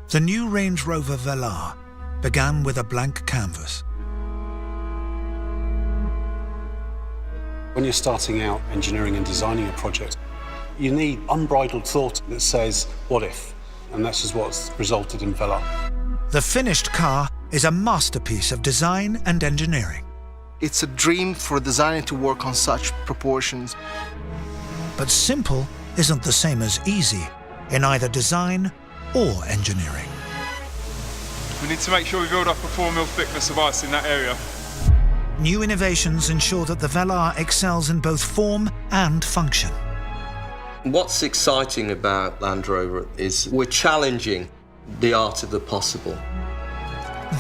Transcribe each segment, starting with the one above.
The new Range Rover Velar began with a blank canvas. When you're starting out engineering and designing a project, you need unbridled thought that says, what if? And that's just what's resulted in Velar. The finished car is a masterpiece of design and engineering. It's a dream for a designer to work on such proportions. But simple isn't the same as easy in either design or engineering. We need to make sure we build up a 4 mil thickness of ice in that area. New innovations ensure that the Velar excels in both form and function. What's exciting about Land Rover is we're challenging the art of the possible.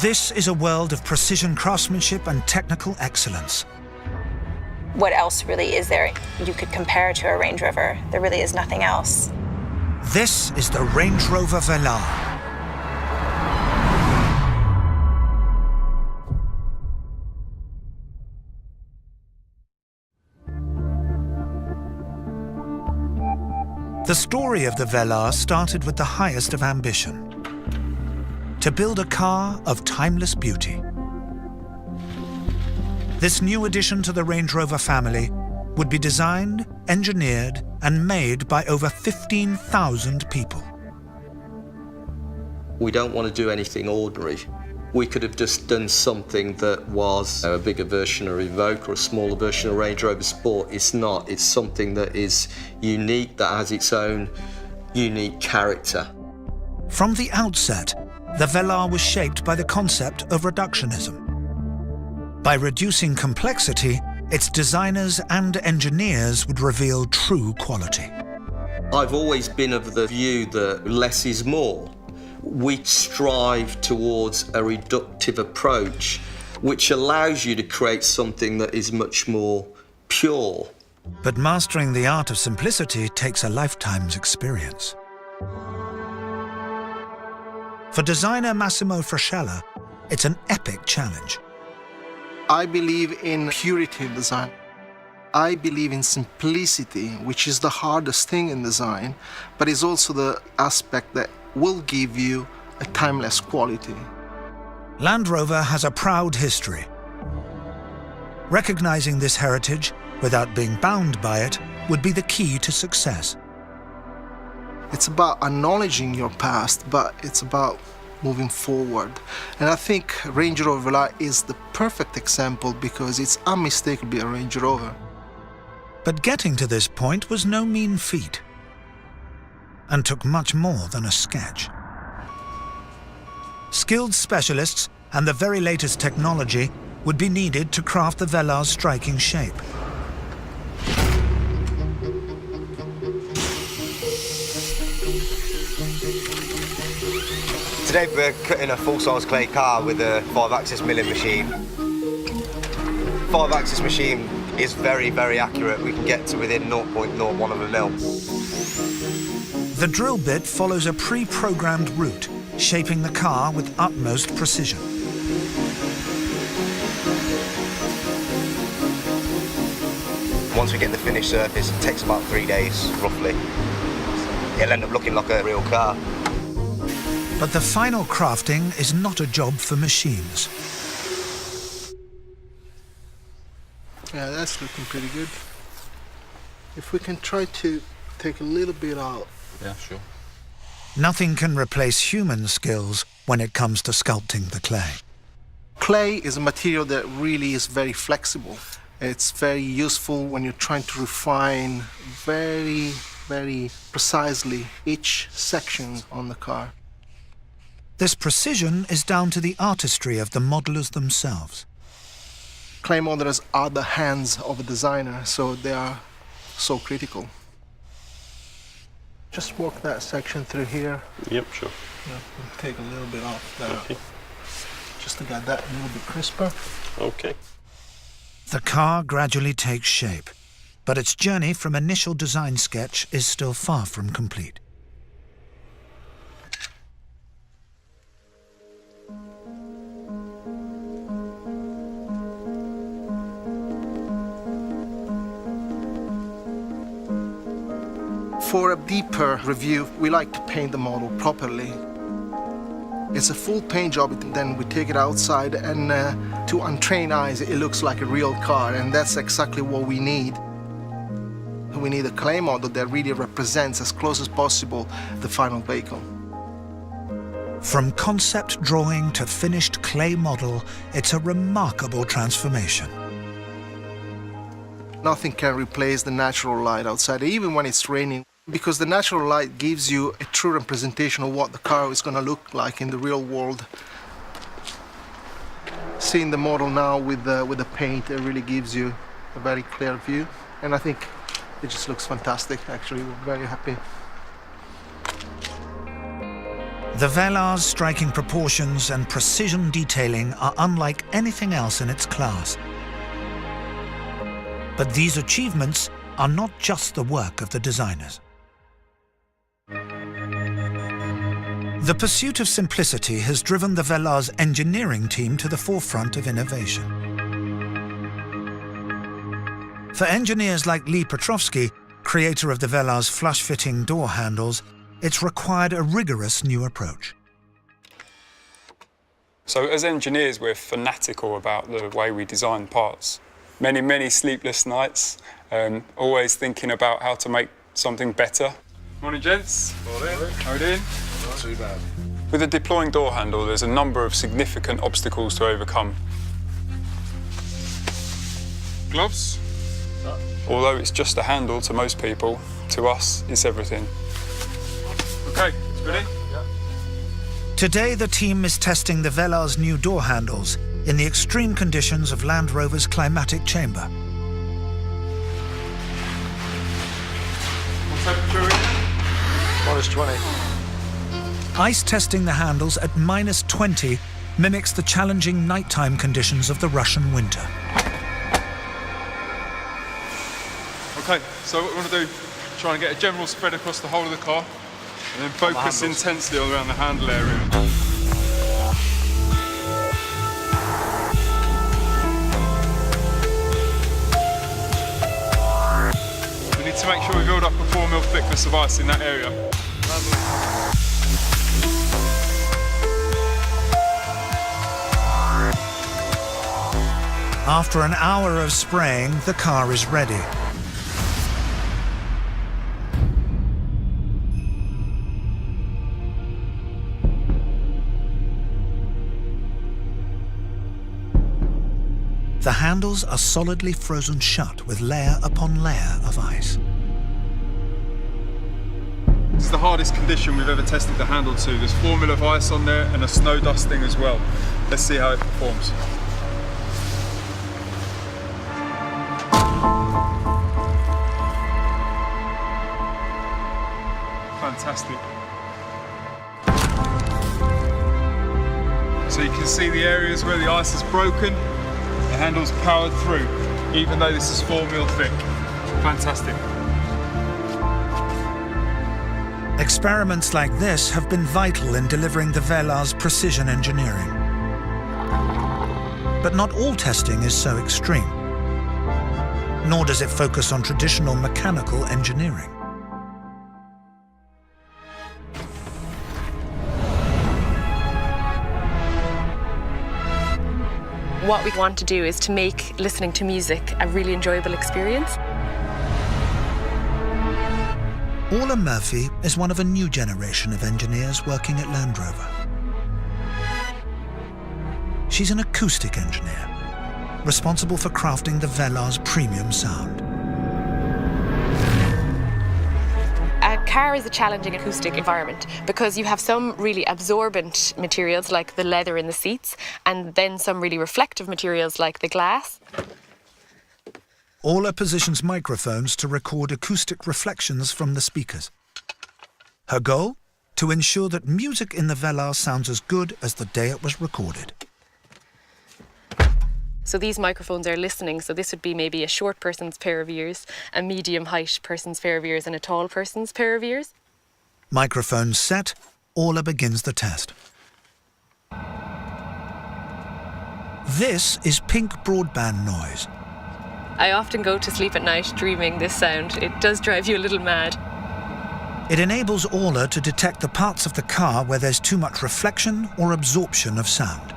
This is a world of precision craftsmanship and technical excellence. What else really is there you could compare to a Range Rover? There really is nothing else. This is the Range Rover Velar. The story of the Velar started with the highest of ambition: to build a car of timeless beauty. This new addition to the Range Rover family would be designed, engineered, and made by over 15,000 people. We don't want to do anything ordinary. We could have just done something that was a bigger version of Evoque or a smaller version of Range Rover Sport. It's not. It's something that is unique, that has its own unique character. From the outset, the Velar was shaped by the concept of reductionism. By reducing complexity, its designers and engineers would reveal true quality. I've always been of the view that less is more. We strive towards a reductive approach, which allows you to create something that is much more pure. But mastering the art of simplicity takes a lifetime's experience. For designer Massimo Frascella, it's an epic challenge. I believe in purity in design. I believe in simplicity, which is the hardest thing in design, but is also the aspect that will give you a timeless quality. Land Rover has a proud history. Recognizing this heritage without being bound by it would be the key to success. It's about acknowledging your past, but it's about moving forward. And I think Range Rover Velar is the perfect example because it's unmistakably a Range Rover. But getting to this point was no mean feat, and took much more than a sketch. Skilled specialists and the very latest technology would be needed to craft the Velar's striking shape. Today we're cutting a full-size clay car with a 5-axis milling machine. 5-axis machine is very, very accurate. We can get to within 0.01 of a mil. The drill bit follows a pre-programmed route, shaping the car with utmost precision. Once we get the finished surface, it takes about 3 days, roughly. It'll end up looking like a real car. But the final crafting is not a job for machines. Yeah, that's looking pretty good. If we can try to take a little bit out. Yeah, sure. Nothing can replace human skills when it comes to sculpting the clay. Clay is a material that really is very flexible. It's very useful when you're trying to refine very, very precisely each section on the car. This precision is down to the artistry of the modelers themselves. Clay modelers are the hands of a designer, so they are so critical. Just work that section through here. Yep, sure. Yeah, we'll take a little bit off there. Okay. Just to get that a little bit crisper. Okay. The car gradually takes shape, but its journey from initial design sketch is still far from complete. For a deeper review, we like to paint the model properly. It's a full paint job, then we take it outside, and to untrained eyes, it looks like a real car, and that's exactly what we need. We need a clay model that really represents as close as possible the final vehicle. From concept drawing to finished clay model, it's a remarkable transformation. Nothing can replace the natural light outside, even when it's raining, because the natural light gives you a true representation of what the car is going to look like in the real world. Seeing the model now with the paint, it really gives you a very clear view, and I think it just looks fantastic. Actually, we're very happy. The Velar's striking proportions and precision detailing are unlike anything else in its class. But these achievements are not just the work of the designers. The pursuit of simplicity has driven the Velar's engineering team to the forefront of innovation. For engineers like Lee Petrovsky, creator of the Velar's flush-fitting door handles, it's required a rigorous new approach. So as engineers, we're fanatical about the way we design parts. Many sleepless nights, always thinking about how to make something better. Morning, gents. Morning. How are you doing? Not too bad. With a deploying door handle, there's a number of significant obstacles to overcome. Gloves? Although it's just a handle to most people, to us, it's everything. Okay, ready? Yeah. Today, the team is testing the Velar's new door handles in the extreme conditions of Land Rover's climatic chamber. What temperature are we in? -20. Ice testing the handles at -20 mimics the challenging nighttime conditions of the Russian winter. Okay, so what we want to do, try and get a general spread across the whole of the car, and then focus intensely around the handle area. We need to make sure we build up a 4 mm thickness of ice in that area. After an hour of spraying, the car is ready. The handles are solidly frozen shut with layer upon layer of ice. This is the hardest condition we've ever tested the handle to. There's 4 mm of ice on there and a snow dusting as well. Let's see how it performs. Fantastic. So you can see the areas where the ice is broken. The handle's powered through, even though this is 4 mm thick. Fantastic. Experiments like this have been vital in delivering the Velar's precision engineering. But not all testing is so extreme, nor does it focus on traditional mechanical engineering. What we want to do is to make listening to music a really enjoyable experience. Orla Murphy is one of a new generation of engineers working at Land Rover. She's an acoustic engineer, responsible for crafting the Velar's premium sound. A car is a challenging acoustic environment because you have some really absorbent materials like the leather in the seats and then some really reflective materials like the glass. Orla positions microphones to record acoustic reflections from the speakers. Her goal? To ensure that music in the Velar sounds as good as the day it was recorded. So these microphones are listening, so this would be maybe a short person's pair of ears, a medium height person's pair of ears and a tall person's pair of ears. Microphones set, Orla begins the test. This is pink broadband noise. I often go to sleep at night dreaming this sound. It does drive you a little mad. It enables Aula to detect the parts of the car where there's too much reflection or absorption of sound.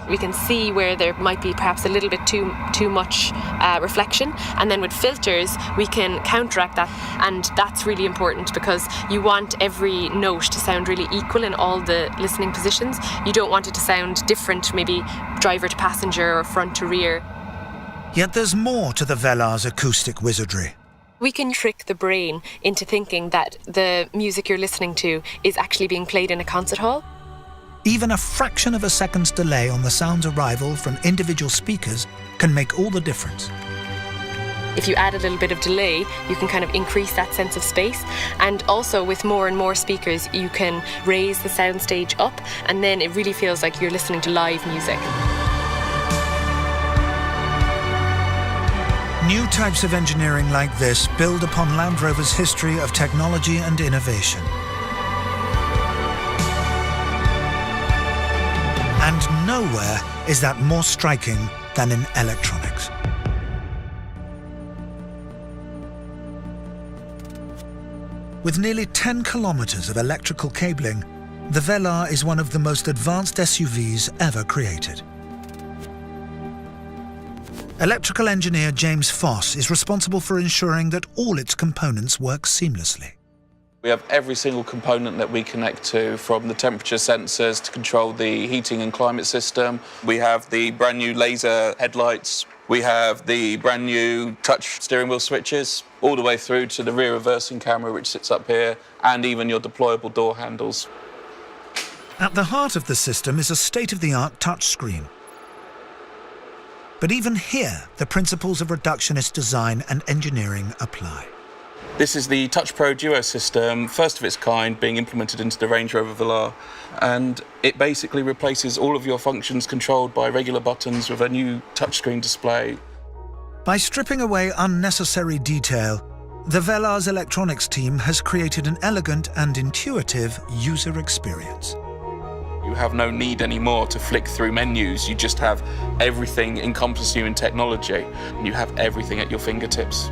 We can see where there might be perhaps a little bit too much reflection, and then with filters we can counteract that, and that's really important because you want every note to sound really equal in all the listening positions. You don't want it to sound different, maybe driver to passenger or front to rear. Yet there's more to the Velar's acoustic wizardry. We can trick the brain into thinking that the music you're listening to is actually being played in a concert hall. Even a fraction of a second's delay on the sound's arrival from individual speakers can make all the difference. If you add a little bit of delay, you can kind of increase that sense of space. And also with more and more speakers, you can raise the soundstage up, and then it really feels like you're listening to live music. New types of engineering like this build upon Land Rover's history of technology and innovation. And nowhere is that more striking than in electronics. With nearly 10 kilometers of electrical cabling, the Velar is one of the most advanced SUVs ever created. Electrical engineer James Foss is responsible for ensuring that all its components work seamlessly. We have every single component that we connect to, from the temperature sensors to control the heating and climate system. We have the brand new laser headlights. We have the brand new touch steering wheel switches, all the way through to the rear reversing camera, which sits up here, and even your deployable door handles. At the heart of the system is a state-of-the-art touchscreen. But even here, the principles of reductionist design and engineering apply. This is the Touch Pro Duo system, first of its kind, being implemented into the Range Rover Velar, and it basically replaces all of your functions controlled by regular buttons with a new touchscreen display. By stripping away unnecessary detail, the Velar's electronics team has created an elegant and intuitive user experience. You have no need anymore to flick through menus. You just have everything encompassing you in technology, and you have everything at your fingertips.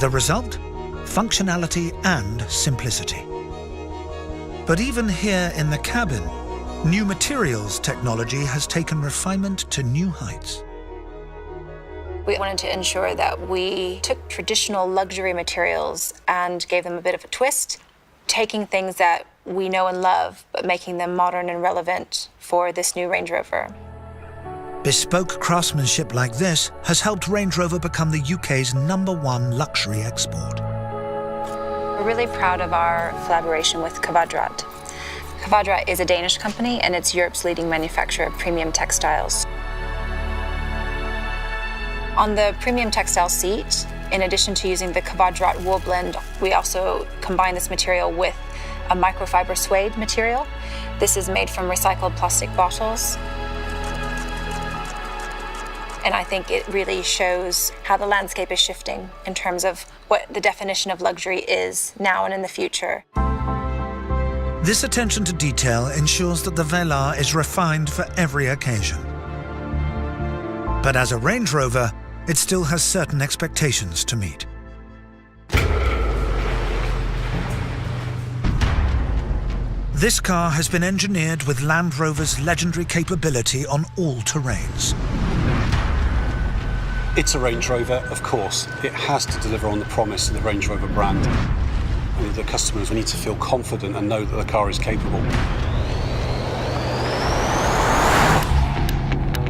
The result? Functionality and simplicity. But even here in the cabin, new materials technology has taken refinement to new heights. We wanted to ensure that we took traditional luxury materials and gave them a bit of a twist, taking things that we know and love, but making them modern and relevant for this new Range Rover. Bespoke craftsmanship like this has helped Range Rover become the UK's #1 luxury export. We're really proud of our collaboration with Kvadrat. Kvadrat is a Danish company, and it's Europe's leading manufacturer of premium textiles. On the premium textile seat, in addition to using the Kvadrat wool blend, we also combine this material with a microfiber suede material. This is made from recycled plastic bottles. And I think it really shows how the landscape is shifting in terms of what the definition of luxury is now and in the future. This attention to detail ensures that the Velar is refined for every occasion. But as a Range Rover, it still has certain expectations to meet. This car has been engineered with Land Rover's legendary capability on all terrains. It's a Range Rover, of course. It has to deliver on the promise of the Range Rover brand. And the customers need to feel confident and know that the car is capable.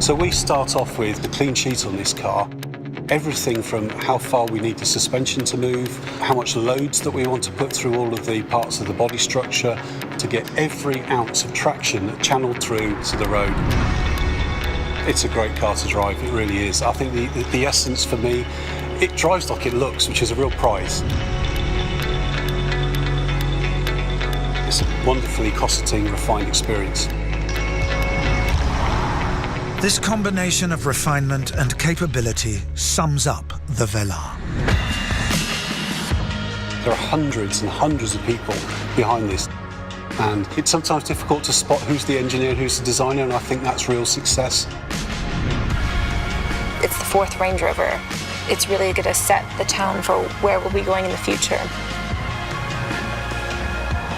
So we start off with a clean sheet on this car. Everything from how far we need the suspension to move, how much loads that we want to put through all of the parts of the body structure to get every ounce of traction channeled through to the road. It's a great car to drive, it really is. I think the essence for me, it drives like it looks, which is a real prize. It's a wonderfully cosseting, refined experience. This combination of refinement and capability sums up the Velar. There are hundreds and hundreds of people behind this. And it's sometimes difficult to spot who's the engineer and who's the designer, and I think that's real success. It's the 4th Range Rover. It's really going to set the tone for where we'll be going in the future.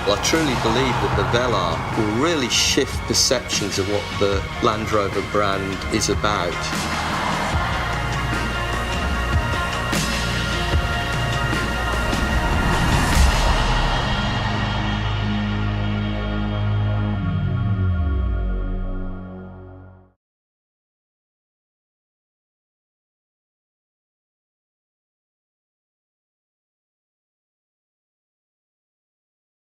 Well, I truly believe that the Velar will really shift perceptions of what the Land Rover brand is about.